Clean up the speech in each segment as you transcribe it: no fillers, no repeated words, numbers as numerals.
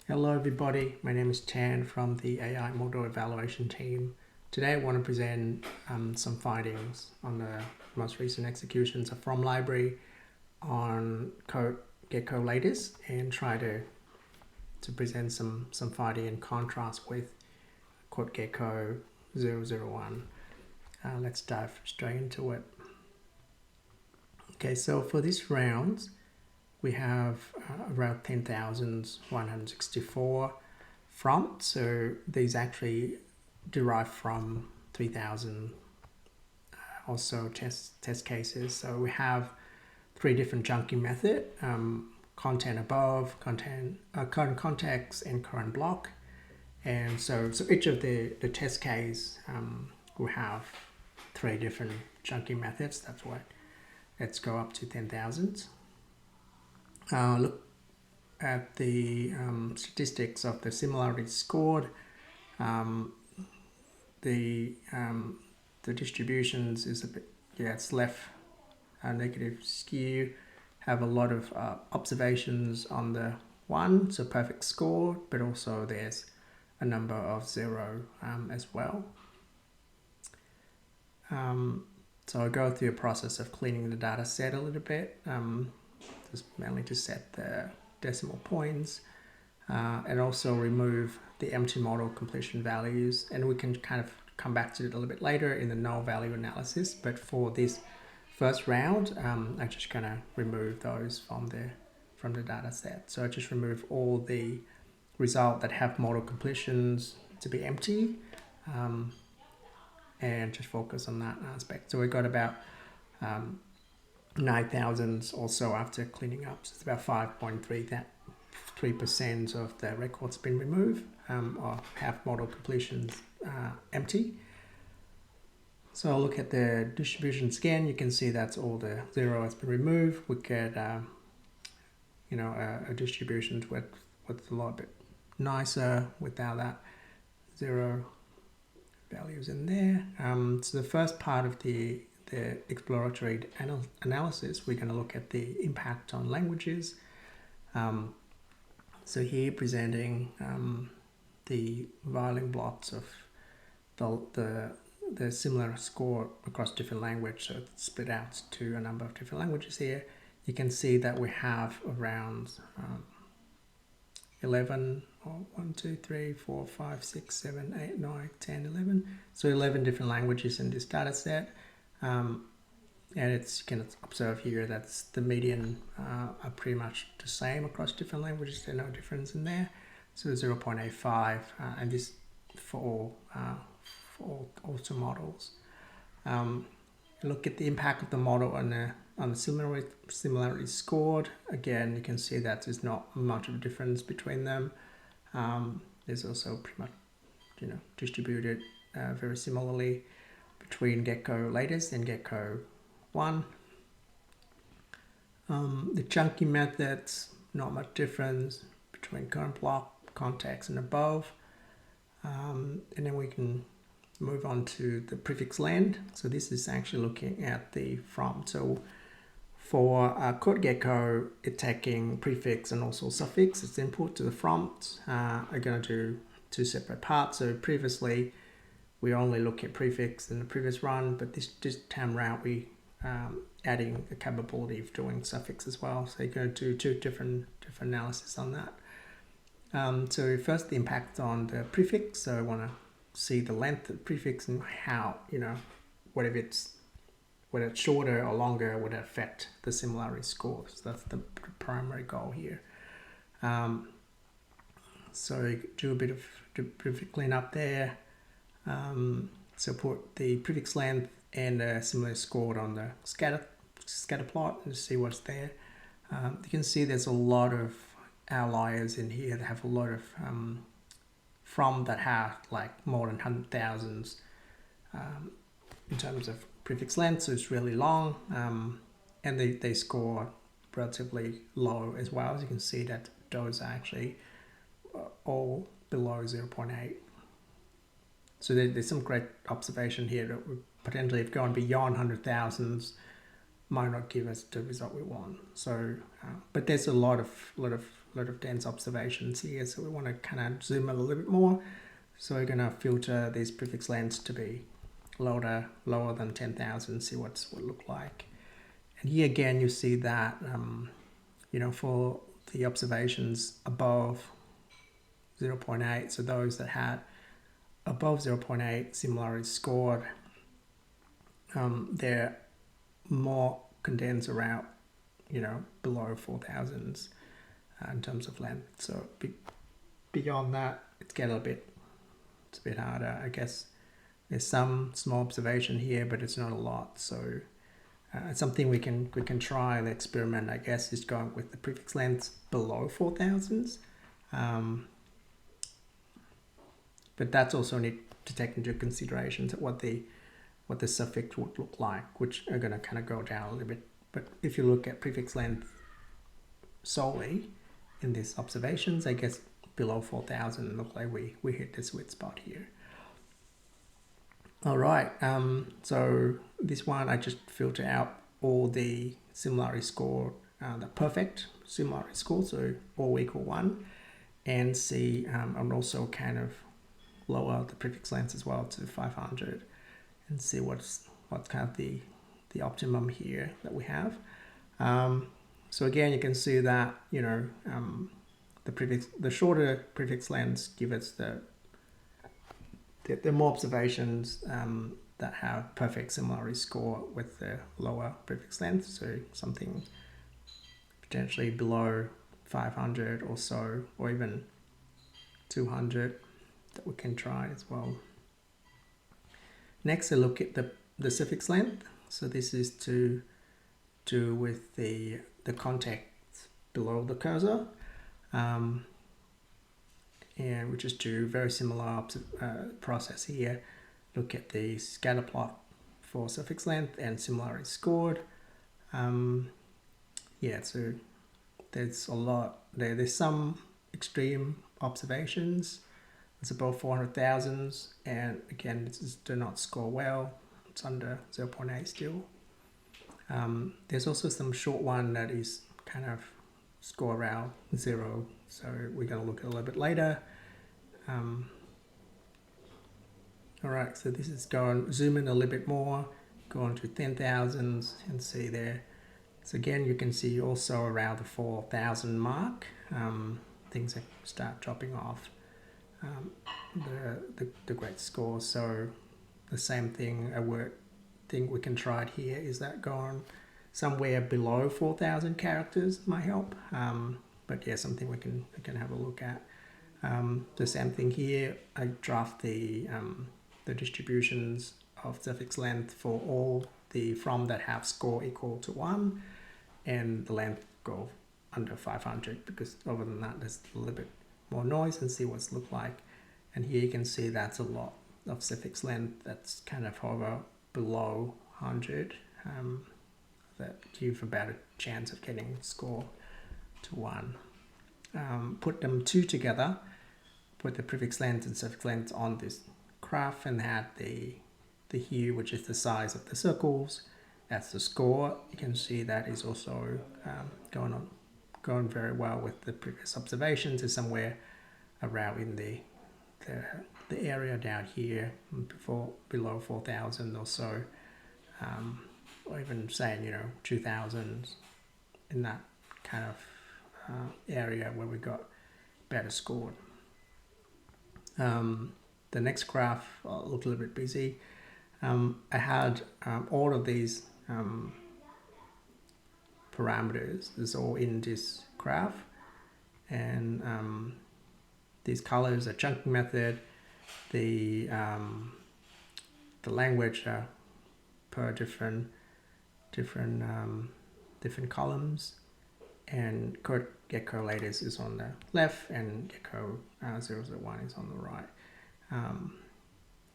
Hello everybody, my name is Tan from the AI Model Evaluation team. Today I want to present some findings on the most recent executions of From library on CodeGecko latest and try to present some finding in contrast with CodeGecko 001. Let's dive straight into it. Okay, so for this round, we have around 10,164 from, so these actually derive from 3,000 or so test cases. So we have three different chunking method, content above, current context, and current block. And so each of the test case will have three different chunking methods. That's what. Let's go up to 10,000. Look at the statistics of the similarity scored. The distributions is a bit, it's left negative skew. Have a lot of observations on the one, so perfect score, but also there's a number of zero as well. So I'll go through a process of cleaning the data set a little bit. Just mainly to set the decimal points and also remove the empty model completion values, and we can kind of come back to it a little bit later in the null value analysis, but for this first round I'm just gonna remove those from the data set. So I just remove all the results that have model completions to be empty and just focus on that aspect. So we got about 9,000 or so after cleaning up. So it's about 5.3% of the records been removed or have model completions empty. So I'll look at the distributions again. You can see that's all the zero has been removed. We get a distribution with a little bit nicer without that zero values in there. So the first part of the exploratory analysis, we're going to look at the impact on languages. So here presenting the violating blocks of the similar score across different languages. So it's split out to a number of different languages here. You can see that we have around 11 or 1, 2, 3, 4, 5, 6, 7, 8, 9, 10, 11. So 11 different languages in this data set. And you can observe here that's the median are pretty much the same across different languages. There's no difference in there. So 0.85 and this for all two models. Look at the impact of the model on the similarity scored. Again, you can see that there's not much of a difference between them. There's also pretty much distributed very similarly between Gecko latest and Gecko 1. The chunky methods, not much difference between current block, context, and above. And then we can move on to the prefix length. So this is actually looking at the from. So for CodeGecko, it's taking prefix and also suffix as input to the prompt. I'm going to do two separate parts. So previously, we only look at prefix in the previous run, but this time around we adding the capability of doing suffix as well. So you're going to do two different analysis on that. So first, the impact on the prefix. So I want to see the length of the prefix and how whether it's shorter or longer would affect the similarity score. So that's the primary goal here. So do a bit of prefix cleanup there. So put the prefix length and a similar score on the scatter plot and see what's there. You can see there's a lot of outliers in here that have a lot of from that have like more than 100,000 in terms of prefix length, so it's really long, and they score relatively low as well. As you can see that those are actually all below 0.8. So there's some great observation here that we potentially, if going beyond 100,000, might not give us the result we want. So, but there's a lot of lot of dense observations here, so we want to kind of zoom a little bit more. So we're going to filter these prefix lengths to be lower than 10,000, see what it look like. And here again, you see that, you know, for the observations above 0.8, so those that had above 0.8 similarity scored, they're more condensed around, you know, below 4,000 in terms of length. So beyond that, it's a bit harder. I guess there's some small observation here, but it's not a lot. So it's something we can try and experiment, I guess, is going with the prefix lengths below 4,000. But that's also need to take into consideration what the suffix would look like, which are going to kind of go down a little bit. But if you look at prefix length solely in these observations, I guess below 4,000 look like we hit the sweet spot here. All right, so this one I just filter out all the similarity score, the perfect similarity score, so all equal 1, and see, I'm also kind of lower the prefix length as well to 500 and see what's kind of the optimum here that we have. So again, you can see that, you know, the shorter prefix lengths give us the more observations that have perfect similarity score with the lower prefix length, so something potentially below 500 or so, or even 200 that we can try as well. Next, I look at the suffix length. So this is to do with the context below the cursor. And we just do very similar process here. Look at the scatter plot for suffix length and similarity scored. Yeah, so there's a lot there. There's some extreme observations. It's above 400,000, and again, this do not score well. It's under 0.8 still. There's also some short one that is kind of score around 0, so we're going to look at a little bit later. All right, so this is zoom in a little bit more, go on to 10,000 and see there. So again, you can see also around the 4,000 mark, things start dropping off. The great score. So the same thing, thing we can try it here is that going somewhere below 4,000 characters might help. But yeah, something we can have a look at. The same thing here. I draft the distributions of suffix length for all the from that have score equal to 1, and the length go under 500, because other than that, there's a little bit more noise, and see what's look like. And here you can see that's a lot of suffix length that's kind of hover below 100, that give about a chance of getting score to 1. Put them two together, put the prefix length and suffix length on this graph, and add the hue, which is the size of the circles. That's the score. You can see that is also going very well with the previous observations. Is somewhere around in the area down here, below 4,000 or so, or even saying 2,000 in that kind of area where we got better scored. The next graph looked a little bit busy. I had all of these parameters is all in this graph, and these colors are chunking method, the language per different columns, and CodeGecko latest is on the left, and Gecko 001 is on the right.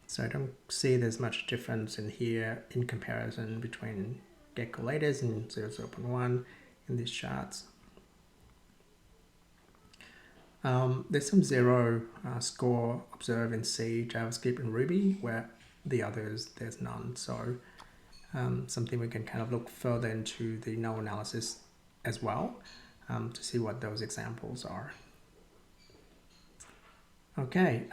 So I don't see there's much difference in here in comparison between Gecko latest and 0.1 in these charts. There's some 0 score observed in C, JavaScript, and Ruby, where the others there's none. So something we can kind of look further into the null analysis as well. to see what those examples are. Okay,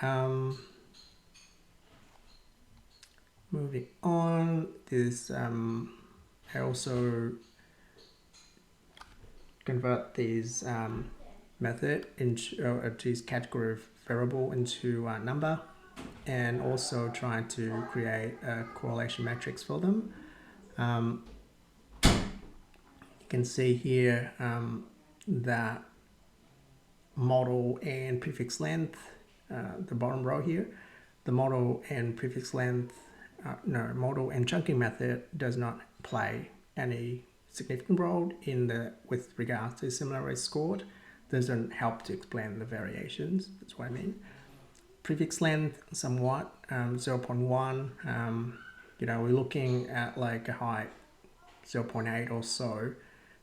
moving on, this I also convert these method into these category variable into a number, and also try to create a correlation matrix for them. You can see here that model and prefix length, the bottom row here, the model and prefix length, model and chunking method does not play any significant role in with regards to similarity scored. Doesn't help to explain the variations. That's what I mean. Prefix length somewhat 0.1. We're looking at like a height 0.8 or so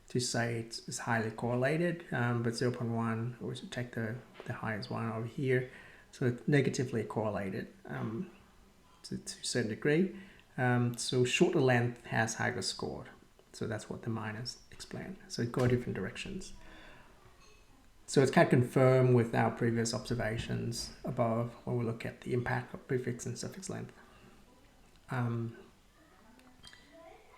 to say it's highly correlated, but 0.1, we should take the highest one over here, so it's negatively correlated to a certain degree. So shorter length has higher score, so that's what the minus explain. So it go different directions. So it's kind of confirmed with our previous observations above when we look at the impact of prefix and suffix length. And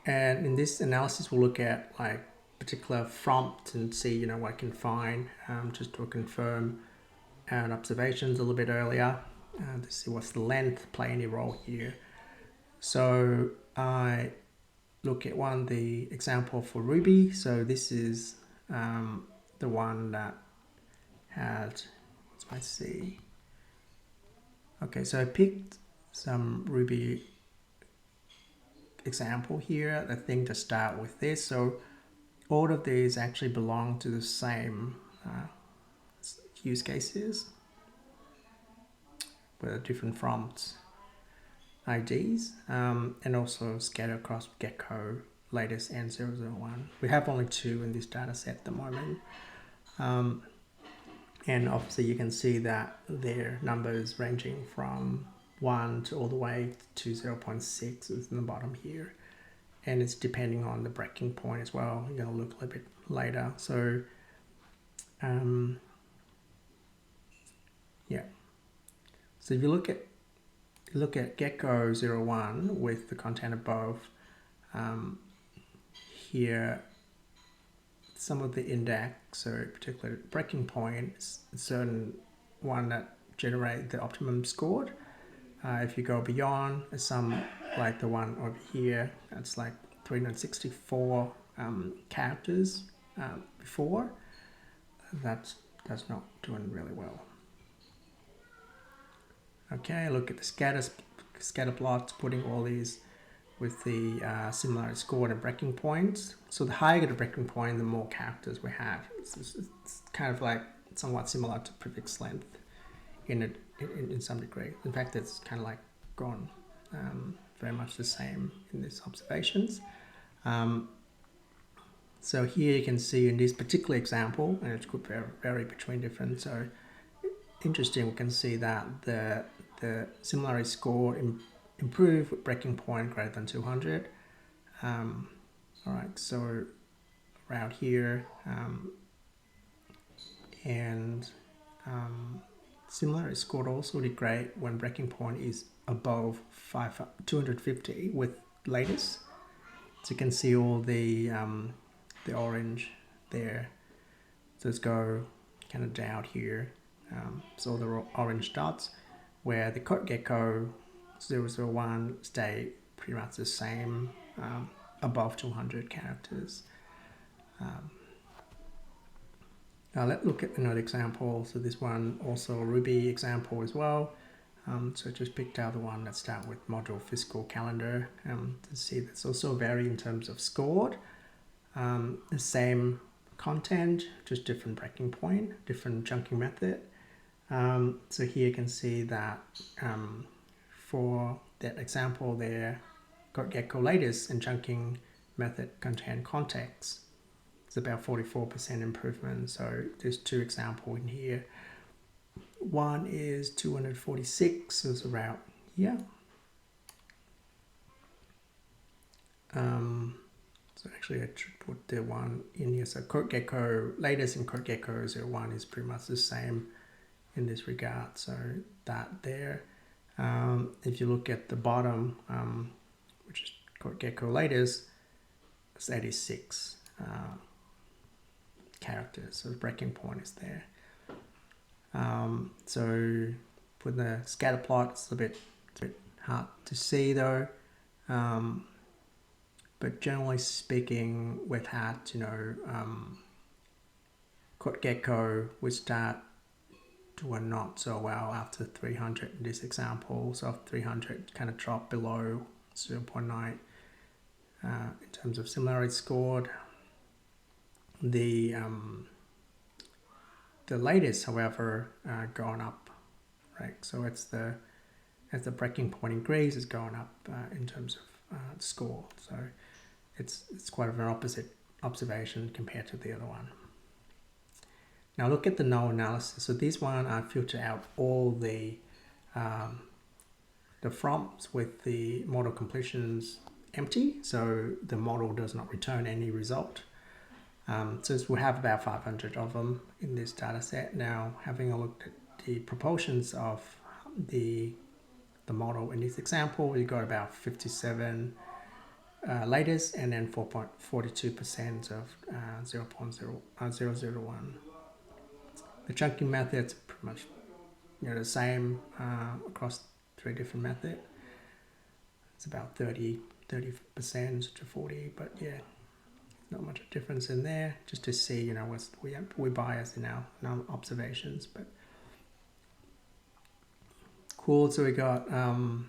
in this analysis, we'll look at like particular prompt and see what I can find just to confirm our observations a little bit earlier to see what's the length play any role here. So I look at the example for Ruby. So this is the one that had, let's see. Okay, so I picked some Ruby example here, I think, to start with this. So all of these actually belong to the same use cases with different prompt IDs, and also scatter across Gecko, latest, and 001. We have only 2 in this data set at the moment. And obviously you can see that their numbers ranging from 1 to all the way to 0.6 is in the bottom here. And it's depending on the breaking point as well. You're going to look a little bit later. So, yeah. So if you look at Gecko 01 with the content above, here, some of the index, so particular breaking points, certain one that generate the optimum scored. If you go beyond, some like the one over here, that's like 364 characters before, that's not doing really well. Okay, look at the scatter plots, putting all these with the similarity score and breaking points. So the higher the breaking point, the more characters we have. It's kind of like somewhat similar to prefix length in some degree. In fact, it's kind of like gone very much the same in these observations. So here you can see in this particular example, and it could vary between different. So interesting, we can see that the similarity score improve with breaking point greater than 200. All right, so around here, and similarity score also degrade when breaking point is above 250 with latest. So you can see all the orange there. So let's go kind of down here. So the orange dots, where the CodeGecko 001 stay pretty much the same, above 200 characters. Now let's look at another example. So this one also a Ruby example as well. So I just picked out the one that starts with module fiscal calendar to see that's also vary in terms of scored. The same content, just different breaking point, different chunking method. So here you can see that for that example there, CodeGecko latest and chunking method contain context. It's about 44% improvement. So there's 2 examples in here. One is 246, so it's around here. So So actually I should put the one in here. So CodeGecko, latest in CodeGecko 01 is pretty much the same in this regard. So that there. If you look at the bottom, which is CodeGecko latest, it's 86 characters. So the breaking point is there. So for the scatter plot, it's a bit hard to see though. But generally speaking, we've had, CodeGecko would start doing not so well after 300 in this example. So 300 kind of dropped below 0.9 in terms of similarity scored. The latest, however, going up, right? So it's as the breaking point increases, it's going up in terms of score. So it's quite of an opposite observation compared to the other one. Now look at the null analysis. So this one I filter out all the froms with the model completions empty, so the model does not return any result. Since we have about 500 of them in this data set. Now having a look at the proportions of the model in this example, we got about 57 latest and then 4.42% of 0.001. The chunking method's pretty much the same across 3 different methods. It's about 30% to 40, but yeah, not much difference in there. Just to see, what we bias in our observations, but cool. So we got some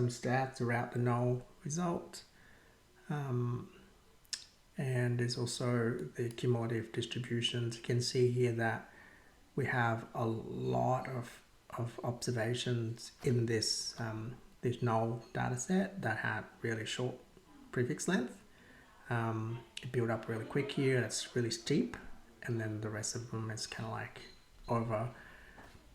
stats around the null result. And there's also the cumulative distributions. You can see here that we have a lot of observations in this this null data set that had really short prefix length. It built up really quick here, it's really steep, and then the rest of them is kind of like over,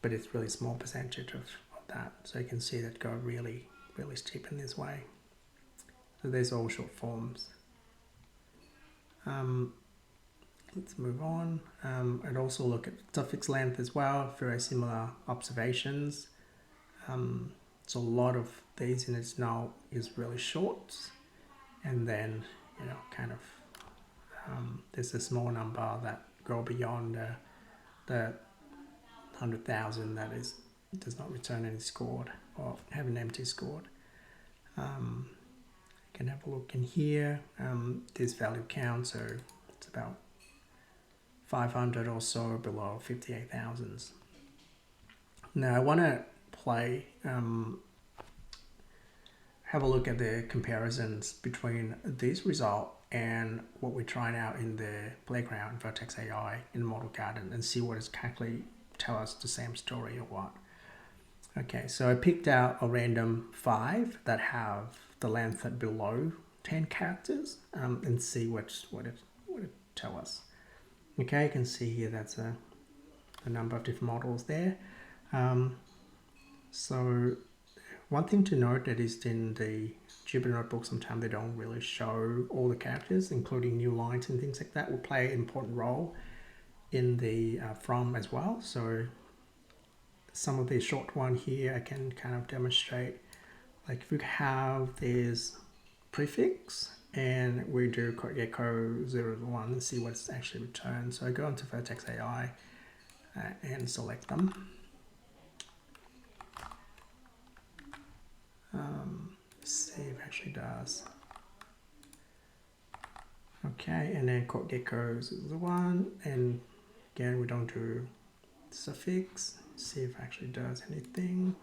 but it's really small percentage of that. So you can see that go really steep in this way. So there's all short forms. Let's move on. I'd also look at suffix length as well, very similar observations. So a lot of these in its null is really short, and then kind of there's a small number that go beyond the 100,000 that does not return any scored or have an empty scored. Can have a look in here. This value count, so it's about 500 or so below 58,000. Now I want to play, have a look at the comparisons between this result and what we're trying out in the playground, Vertex AI in the model garden, and see what it's actually tell us the same story or what. Okay, so I picked out a random 5 that have the length at below 10 characters and see what it tell us. Okay, you can see here that's a number of different models there. So one thing to note that is in the Jupyter notebook, sometimes they don't really show all the characters, including new lines and things like that will play an important role in the from as well. So some of the short one here I can kind of demonstrate. Like if we have this prefix and we do CodeGecko 01 and see what's actually returned. So I go into Vertex AI and select them. See if it actually does. Okay, and then CodeGecko 01, and again we don't do suffix. See if it actually does anything.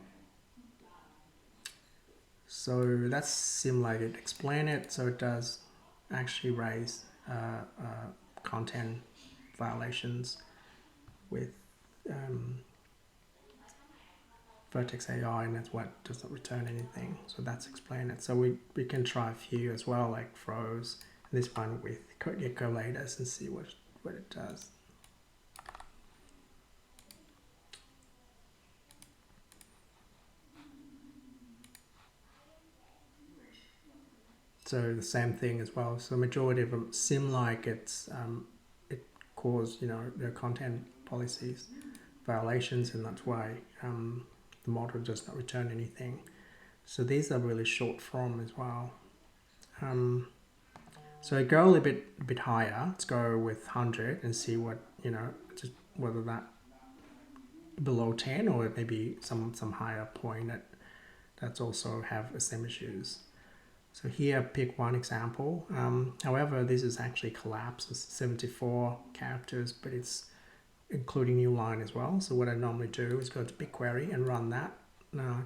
So that's similarity to explain it. So it does actually raise content violations with Vertex AI, and that's what does not return anything. So that's explain it. So we can try a few as well, like throws. This one with CodeGecko latest and see what it does. So the same thing as well. So majority of them seem like it caused, their content policies violations, and that's why the model does not return anything. So these are really short form as well. So go a little bit higher. Let's go with 100 and see what, just whether that below 10 or maybe some higher point that's also have the same issues. So here, pick one example. However, this is actually collapsed. It's 74 characters, but it's including new line as well. So what I normally do is go to BigQuery and run that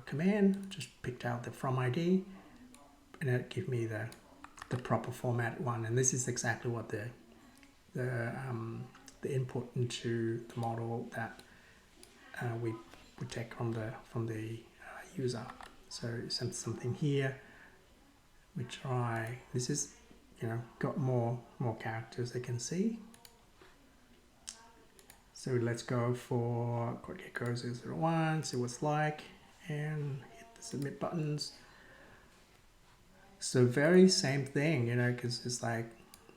command. Just picked out the from ID, and it give me the proper format one. And this is exactly what the input into the model that we take from the user. So something here. We try. This is got more characters, I can see. So let's go for CodeGecko 001, see what's like, and hit the submit buttons. So very same thing, because it's like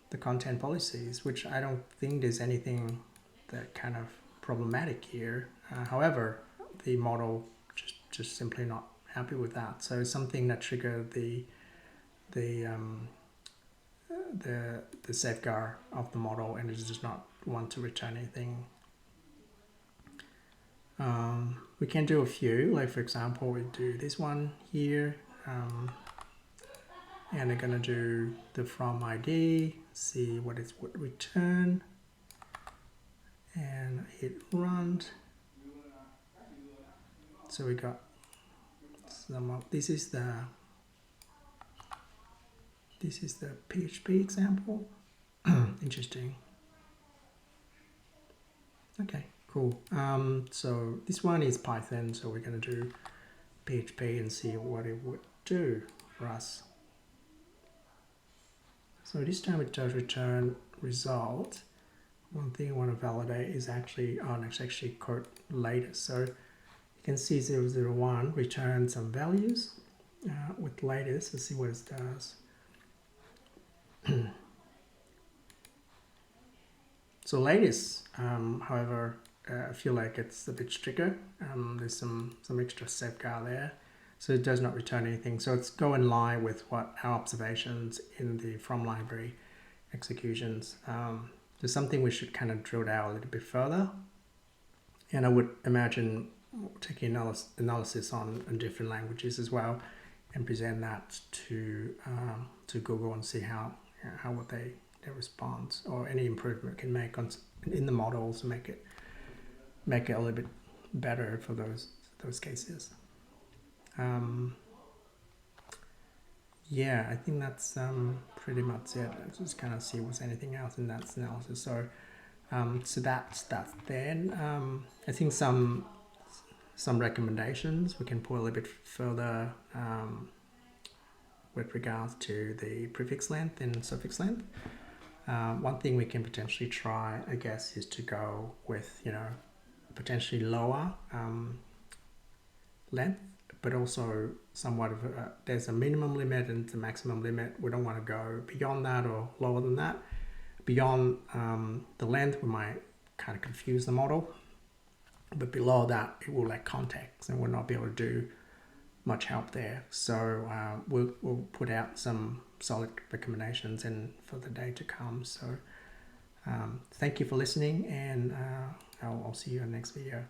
the content policies, which I don't think there's anything that kind of problematic here. However, the model just simply not happy with that. So something that triggered the safeguard of the model, and it does not want to return anything. We can do a few, like for example, we do this one here, and I'm gonna do the from ID, see what it would return, and hit run. So we got some of this is the PHP example. Interesting. Okay, cool. So this one is Python, so we're going to do PHP and see what it would do for us. So this time it does return result. One thing I want to validate is actually, it's actually code latest. So you can see 001 return some values with latest. Let's see what it does. So latest, however, I feel like it's a bit stricter. There's some extra safeguard there, so it does not return anything. So it's go in line with what our observations in the from library executions. There's something we should kind of drill down a little bit further, and I would imagine taking analysis on different languages as well, and present that to Google and see how would their response or any improvement can make in the models to make it a little bit better for those cases. Yeah, I think that's pretty much it. Let's just kind of see what's anything else in that analysis. So so that's then. I think some recommendations we can put a little bit further with regards to the prefix length and suffix length. One thing we can potentially try, I guess, is to go with potentially lower length, but also somewhat of there's a minimum limit and a maximum limit. We don't want to go beyond that or lower than that. Beyond the length, we might kind of confuse the model, but below that, it will lack context and we'll not be able to do much help there. So we'll put out some solid recommendations and for the day to come. So thank you for listening, and I'll see you in the next video.